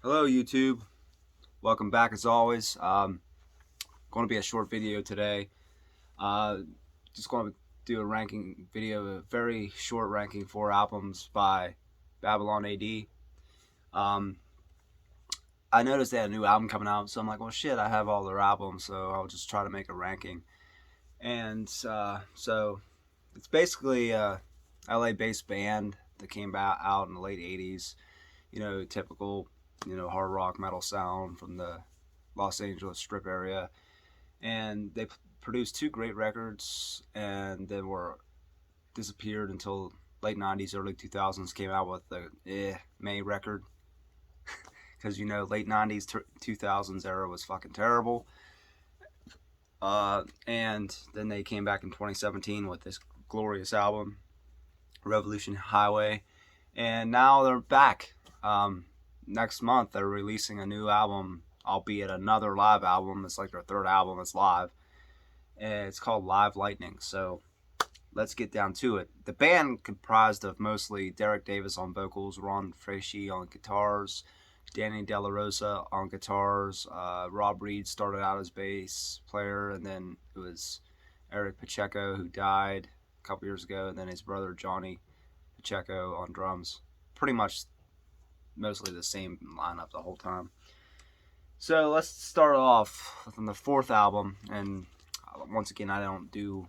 Hello YouTube, welcome back as always. Going to be a short video today. Uh, just going to do a ranking video, a very short ranking for albums by Babylon A.D. Um, I noticed they had a new album coming out, so I'm like, well shit, I have all their albums, so I'll just try to make a ranking. And so it's basically a LA-based band that came out in the late '80s. Typical, hard rock metal sound from the Los Angeles Strip area, and they produced two great records, and then were disappeared until late '90s, early 2000s. Came out with the May record, because late '90s, 2000s era was fucking terrible. And then they came back in 2017 with this glorious album, Revolution Highway, and now they're back. Next month they're releasing a new album, albeit another live album. It's like their third album is live, and it's called Live Lightning. So let's get down to it. The band comprised of mostly Derek Davis on vocals, Ron Frasci on guitars, Danny De La Rosa on guitars. Rob Reed started out as bass player, and then it was Eric Pacheco, who died a couple years ago, and then his brother Johnny Pacheco on drums. Pretty much mostly the same lineup the whole time. So let's start off from the fourth album, and once again, I don't do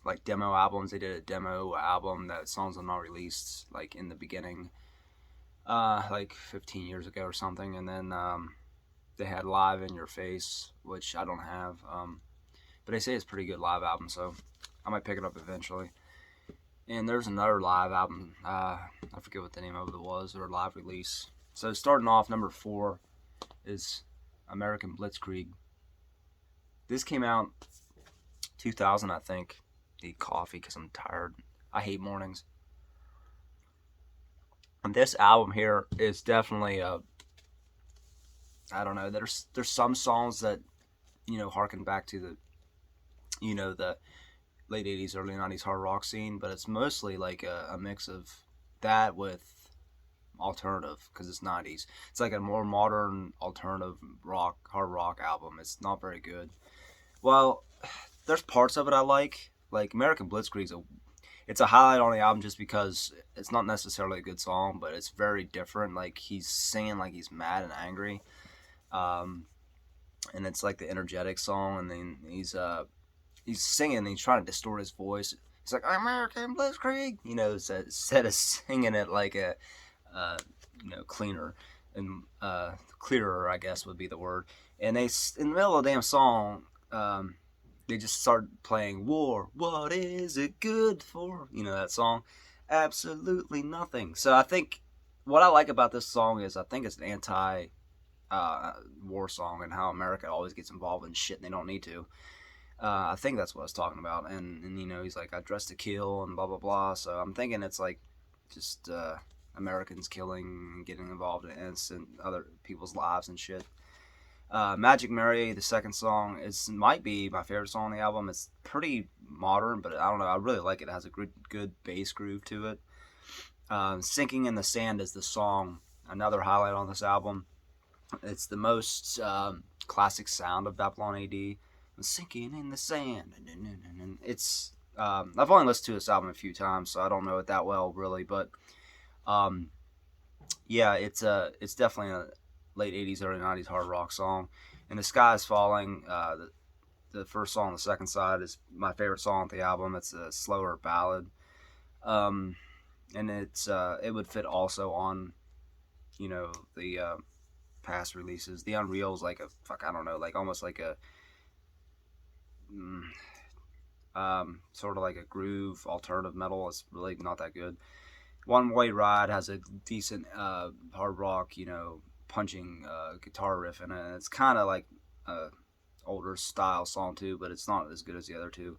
like demo albums. They did a demo album that songs are not released like in the beginning, like 15 years ago or something, and then they had Live in Your Face, which I don't have, but they say it's a pretty good live album, so I might pick it up eventually. And there's another live album, I forget what the name of it was, or live release. So starting off, number 4 is American Blitzkrieg. This came out 2000, I think. Need coffee because I'm tired. I hate mornings. And this album here is definitely I don't know. There's some songs that harken back to the late '80s, early '90s hard rock scene, but it's mostly like a mix of that with alternative, because it's '90s. It's like a more modern alternative rock, hard rock album. It's not very good. Well, there's parts of it I like. Like American Blitzkrieg's it's a highlight on the album just because it's not necessarily a good song, but it's very different. Like he's singing like he's mad and angry, um, and it's like the energetic song, and then he's singing and he's trying to distort his voice. He's like American Blitzkrieg, instead of singing it like a cleaner and clearer, I guess would be the word. And they in the middle of the damn song, they just start playing "War, What Is It Good For?" That song. Absolutely nothing. So I think what I like about this song is I think it's an anti war song, and how America always gets involved in shit and they don't need to. I think that's what I was talking about. And he's like, I dress to kill and blah, blah, blah. So I'm thinking it's like just Americans killing, getting involved in innocent other people's lives and shit. Magic Mary, the second song, might be my favorite song on the album. It's pretty modern, but I don't know. I really like it. It has a good bass groove to it. Sinking in the Sand is the song, another highlight on this album. It's the most classic sound of Babylon A.D. Sinking in the Sand. It's I've only listened to this album a few times, so I don't know it that well, really. But yeah, it's definitely a late '80s, early '90s hard rock song. And The Sky Is Falling, the first song on the second side, is my favorite song on the album. It's a slower ballad, and it would fit also on the past releases. The Unreal is like I don't know, like almost like a sort of like a groove alternative metal. It's really not that good. One Way Ride has a decent hard rock, punching guitar riff in it. It's kind of like a older style song too, but it's not as good as the other two.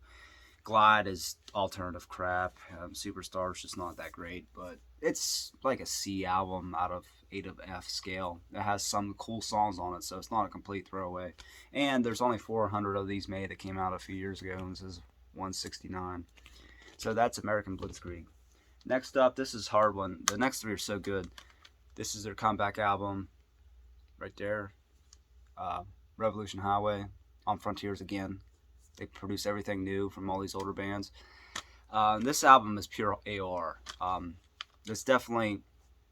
Glide is alternative crap. Superstar is just not that great, but it's like a C album out of 8 of F scale. It has some cool songs on it, so it's not a complete throwaway. And there's only 400 of these made that came out a few years ago, and this is 169. So that's American Blitzkrieg. Next up, this is a hard one. The next three are so good. This is their comeback album right there. Revolution Highway, on Frontiers again. They produce everything new from all these older bands. This album is pure AOR. It's definitely,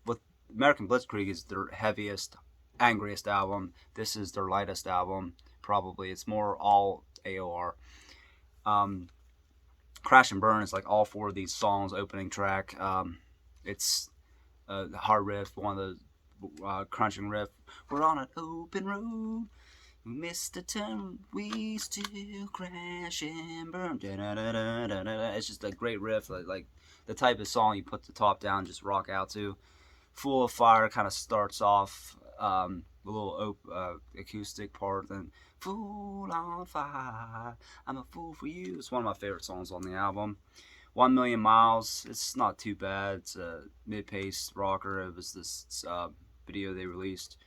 with American Blitzkrieg is their heaviest, angriest album. This is their lightest album, probably. It's more all AOR. Um, Crash and Burn is like all four of these songs opening track. It's a hard riff, one of the crunching riff. We're on an open road. We missed the turn, we still crash and burn. Da-da-da-da-da-da. It's just a great riff, like the type of song you put the top down, just rock out to. Full of Fire kind of starts off a little acoustic part, then Fool on Fire, I'm a fool for you. It's one of my favorite songs on the album. 1 Million Miles, it's not too bad. It's a mid-paced rocker. It was this video they released.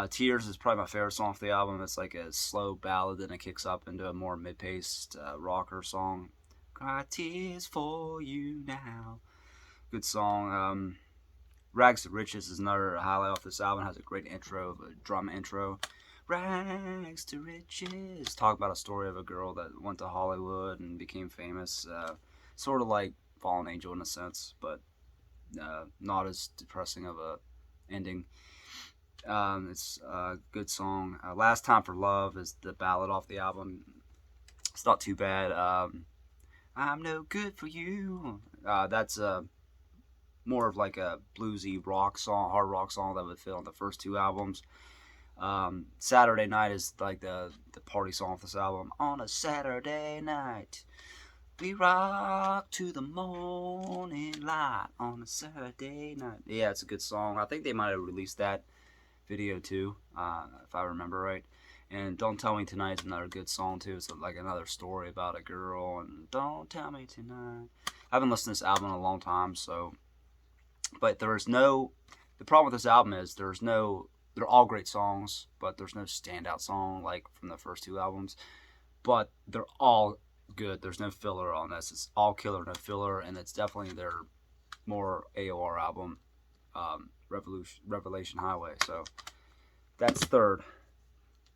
Tears is probably my favorite song off the album. It's like a slow ballad, then it kicks up into a more mid-paced rocker song. Cry tears for you now. Good song. Rags to Riches is another highlight off this album. It has a great intro, a drum intro. Rags to Riches. Talk about a story of a girl that went to Hollywood and became famous. Sort of like Fallen Angel in a sense, but not as depressing of a ending. It's a good song. Last Time for Love is the ballad off the album. It's not too bad. I'm no good for you. That's more of like a bluesy rock song, hard rock song that would fit on the first two albums. Saturday Night is like the party song of this album. On a Saturday night, we rock to the morning light on a Saturday night. Yeah, it's a good song. I think they might have released that video too, if I remember right. And Don't Tell Me Tonight is another good song too. It's like another story about a girl. And Don't Tell Me Tonight. I haven't listened to this album in a long time, so. But there is no. The problem with this album is there's no. They're all great songs, but there's no standout song like from the first two albums. But they're all good. There's no filler on this. It's all killer, no filler, and it's definitely their more AOR album. Revelation Highway. So that's third.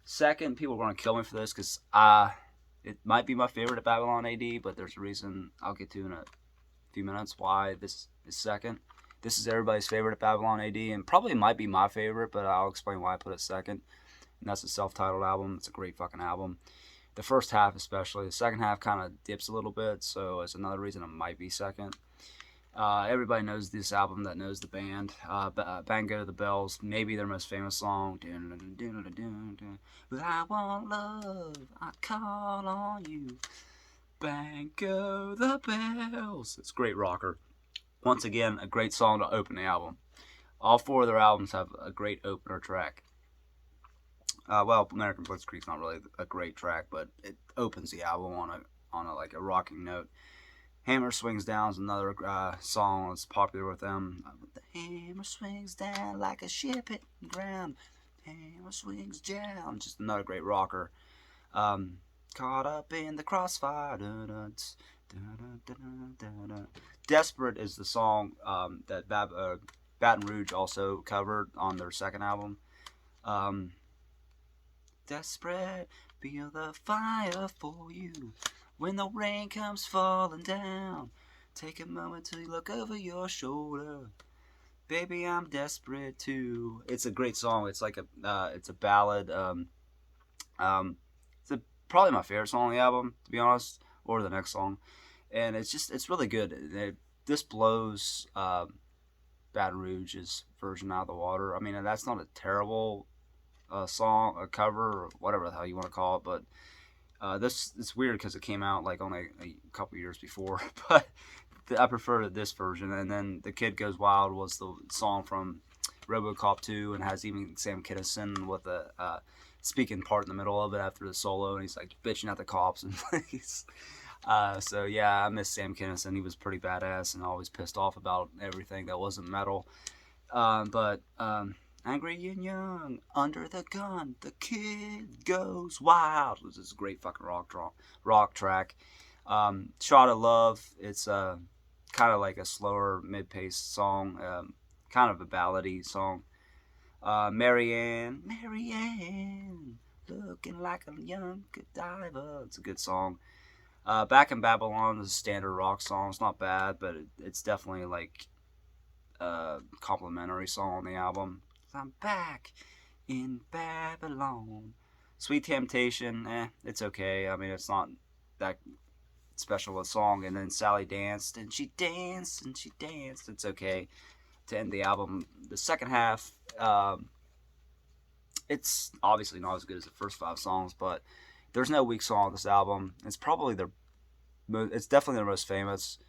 Second, people are going to kill me for this because it might be my favorite of Babylon A.D., but there's a reason I'll get to in a few minutes why this is second. This is everybody's favorite of Babylon A.D., and probably might be my favorite, but I'll explain why I put it second. And that's a self-titled album. It's a great fucking album. The first half especially. The second half kind of dips a little bit, so it's another reason it might be second. Everybody knows this album that knows the band. Bang Go to the Bells, maybe their most famous song. But I want love, I call on you. Bang Go the Bells. It's a great rocker. Once again, a great song to open the album. All four of their albums have a great opener track. Well, American Blitzkrieg's not really a great track, but it opens the album on a like a rocking note. Hammer Swings Down is another song that's popular with them. The hammer swings down like a ship hitting ground. Hammer swings down. Just another great rocker. Caught up in the crossfire. Desperate is the song that Baton Rouge also covered on their second album. Desperate, feel the fire for you. When the rain comes falling down, take a moment to look over your shoulder. Baby, I'm desperate too. It's a great song. It's like it's a ballad. It's probably my favorite song on the album, to be honest, or the next song. And it's really good. This blows Baton Rouge's version out of the water. I mean, that's not a terrible song, a cover, or whatever the hell you want to call it, but. This it's weird because it came out like only a couple years before, but I prefer this version. And then The Kid Goes Wild was the song from RoboCop 2 and has even Sam Kinison with a speaking part in the middle of it after the solo, and he's like bitching at the cops and so yeah, I miss Sam Kinison. He was pretty badass and always pissed off about everything that wasn't metal. But Angry and Young, Under the Gun, The Kid Goes Wild. This is a great fucking rock track. Shot of Love, it's kind of like a slower mid-paced song. kind of a ballady song. Marianne, Marianne, looking like a young Godiva. It's a good song. Back in Babylon is a standard rock song. It's not bad, but it's definitely like a complimentary song on the album. I'm back in Babylon. Sweet Temptation, it's okay. I mean, it's not that special a song. And then Sally danced, and she danced, and she danced. It's okay to end the album. The second half, it's obviously not as good as the first 5 songs, but there's no weak song on this album. It's probably it's definitely their most famous.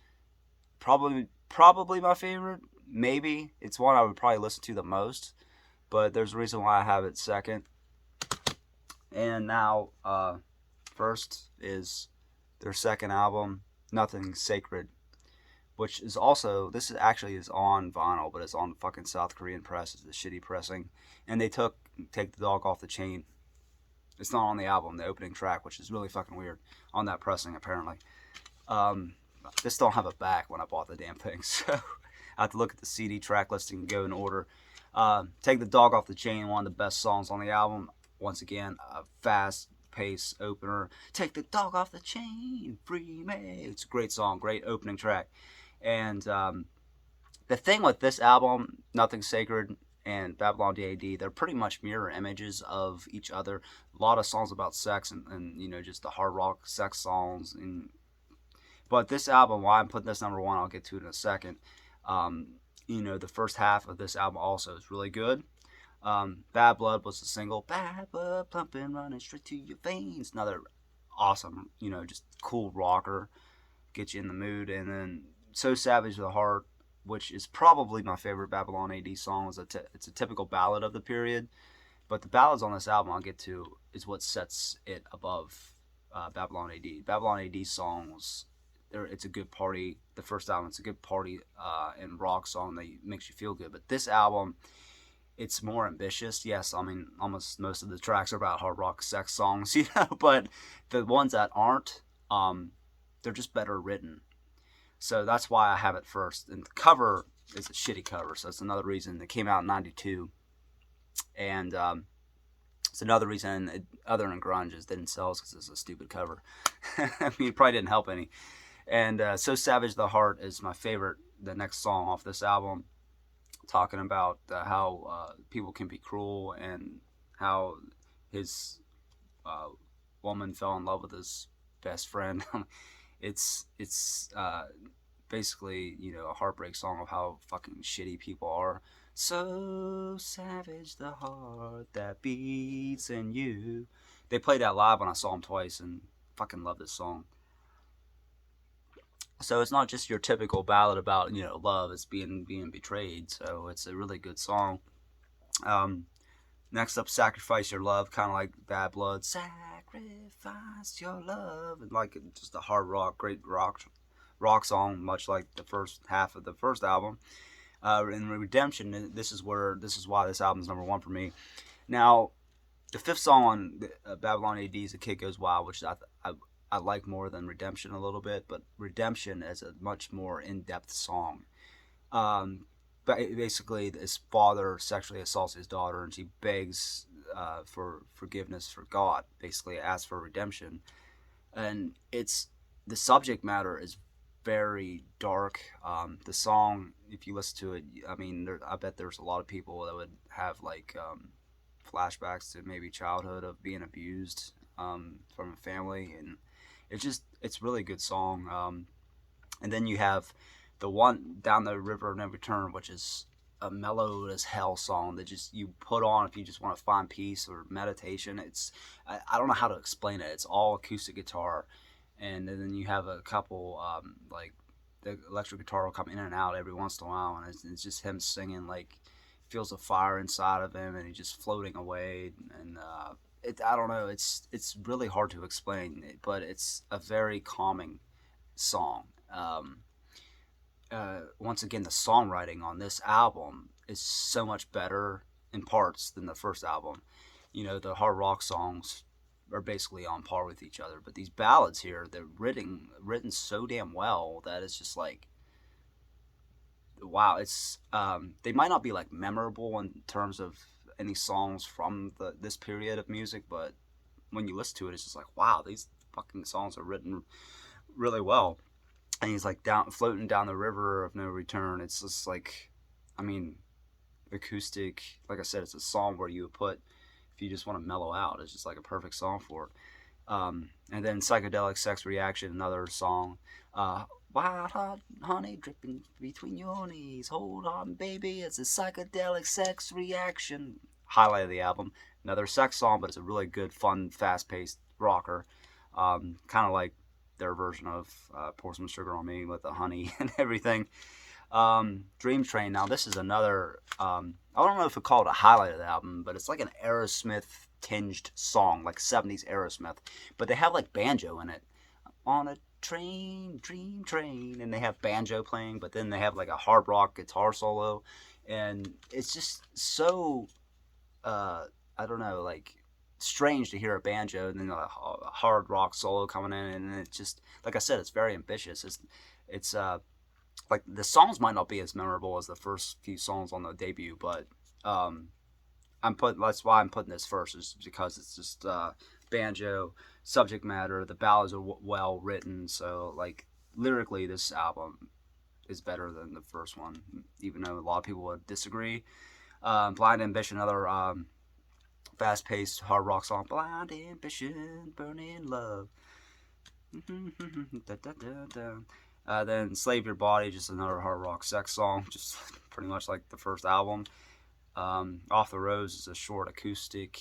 Probably my favorite. Maybe it's one I would probably listen to the most, but there's a reason why I have it second. And now, first is their second album, Nothing Sacred, which is also, this is actually is on vinyl, but it's on fucking South Korean press. It's the shitty pressing, and they took Take the Dog Off the Chain. It's not on the album, the opening track, which is really fucking weird on that pressing apparently. This don't have a back when I bought the damn thing, so I have to look at the CD track listing and go in order. Take the Dog Off the Chain, one of the best songs on the album. Once again, a fast pace opener. Take the dog off the chain, free me. It's a great song, great opening track. And the thing with this album, Nothing Sacred and Babylon A.D., they're pretty much mirror images of each other. A lot of songs about sex and you know, just the hard rock sex songs. But this album, why I'm putting this number one, I'll get to it in a second. You know, the first half of this album also is really good. Bad Blood was the single. Bad blood pumping, running straight to your veins. Another awesome, you know, just cool rocker. Get you in the mood. And then So Savage the Heart, which is probably my favorite Babylon A.D. song. It's a typical ballad of the period. But the ballads on this album I'll get to is what sets it above Babylon A.D. Babylon A.D. songs, it's a good party. The first album, it's a good party and rock song that makes you feel good. But this album, it's more ambitious. Yes, I mean, almost most of the tracks are about hard rock sex songs, you know, but the ones that aren't, they're just better written. So that's why I have it first. And the cover is a shitty cover, so that's another reason. It came out in 92. And it's another reason, other than grunge, it didn't sell because it's a stupid cover. I mean, it probably didn't help any. And So Savage the Heart is my favorite, the next song off this album, talking about how people can be cruel and how his woman fell in love with his best friend. it's basically, you know, a heartbreak song of how fucking shitty people are. So savage the heart that beats in you. They played that live when I saw them twice and fucking love this song. So it's not just your typical ballad about, you know, love. It's being betrayed. So it's a really good song. Next up, Sacrifice Your Love, kind of like Bad Blood. Sacrifice your love, and like just a hard rock, great rock song, much like the first half of the first album. In Redemption, this is why this album's number one for me. Now, the fifth song on Babylon A.D. is "A Kid Goes Wild," which I like more than Redemption a little bit, but Redemption is a much more in-depth song. But basically, his father sexually assaults his daughter, and she begs for forgiveness for God. Basically, asks for redemption, and the subject matter is very dark. The song, if you listen to it, I mean, I bet there's a lot of people that would have like flashbacks to maybe childhood of being abused from a family, and it's really good song. And then you have the one, Down the River of No Return, which is a mellow as hell song that just you put on if you just want to find peace or meditation. I don't know how to explain it. It's all acoustic guitar, and then you have a couple like the electric guitar will come in and out every once in a while, and it's just him singing, like feels a fire inside of him, and he's just floating away. And I don't know. It's really hard to explain, but it's a very calming song. Once again, the songwriting on this album is so much better in parts than the first album. You know, the hard rock songs are basically on par with each other, but these ballads here, they're written so damn well that it's just like wow, it's they might not be like memorable in terms of any songs from this period of music, but when you listen to it, it's just like, wow, these fucking songs are written really well. And he's like down floating down the river of no return. It's just like, I mean, acoustic. Like I said, it's a song where you would put if you just want to mellow out. It's just like a perfect song for it. And then psychedelic sex reaction, another song. Wild hot honey dripping between your knees. Hold on, baby, it's a psychedelic sex reaction. Highlight of the album. Another sex song, but it's a really good, fun, fast-paced rocker. Kind of like their version of Pour Some Sugar on Me with the honey and everything. Dream Train. Now this is another. I don't know if we call it a highlight of the album, but it's like an Aerosmith tinged song, like 70s Aerosmith. But they have like banjo in it. On a train, dream train, and they have banjo playing, but then they have like a hard rock guitar solo, and it's just so I don't know, like strange to hear a banjo and then a hard rock solo coming in, and it just like I said, it's very ambitious. It's like the songs might not be as memorable as the first few songs on the debut, but that's why I'm putting this first, is because it's just banjo subject matter. The ballads are well written, so like lyrically, this album is better than the first one, even though a lot of people would disagree. Blind Ambition, another fast-paced hard rock song. Blind Ambition, burning love. Da, da, da, da. Then Slave Your Body, just another hard rock sex song, just pretty much like the first album. Off the Rose is a short acoustic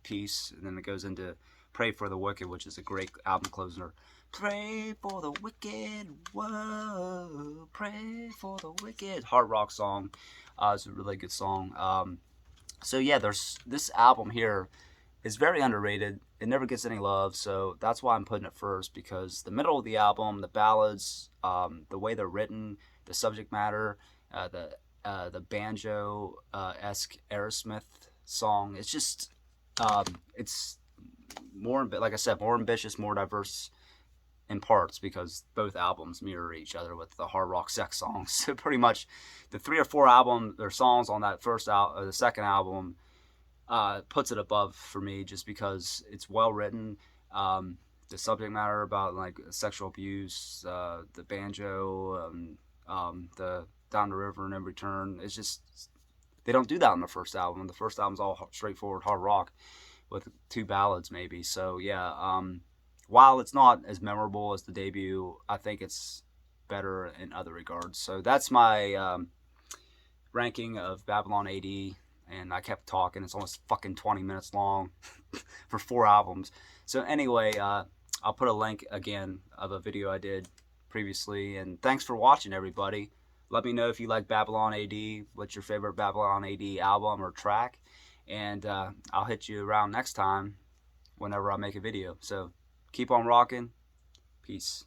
piece, and then it goes into Pray for the Wicked, which is a great album closer. Pray for the wicked, whoa, pray for the wicked. Hard rock song. It's a really good song. So yeah, there's this album here is very underrated. It never gets any love, so that's why I'm putting it first, because the middle of the album, the ballads, the way they're written, the subject matter, the banjo esque Aerosmith song, it's just it's more, like I said, more ambitious, more diverse in parts, because both albums mirror each other with the hard rock sex songs. So pretty much the 3 or 4 songs on that the second album puts it above for me, just because it's well written. The subject matter about like sexual abuse, the banjo, the Down the River and No Return. It's just, they don't do that on the first album. The first album's all straightforward hard rock with 2 ballads maybe. So yeah, while it's not as memorable as the debut, I think it's better in other regards. So that's my ranking of Babylon A.D. And I kept talking. It's almost fucking 20 minutes long for 4 albums. So anyway, I'll put a link again of a video I did previously. And thanks for watching, everybody. Let me know if you like Babylon A.D. What's your favorite Babylon A.D. album or track? And I'll hit you around next time whenever I make a video. So keep on rocking. Peace.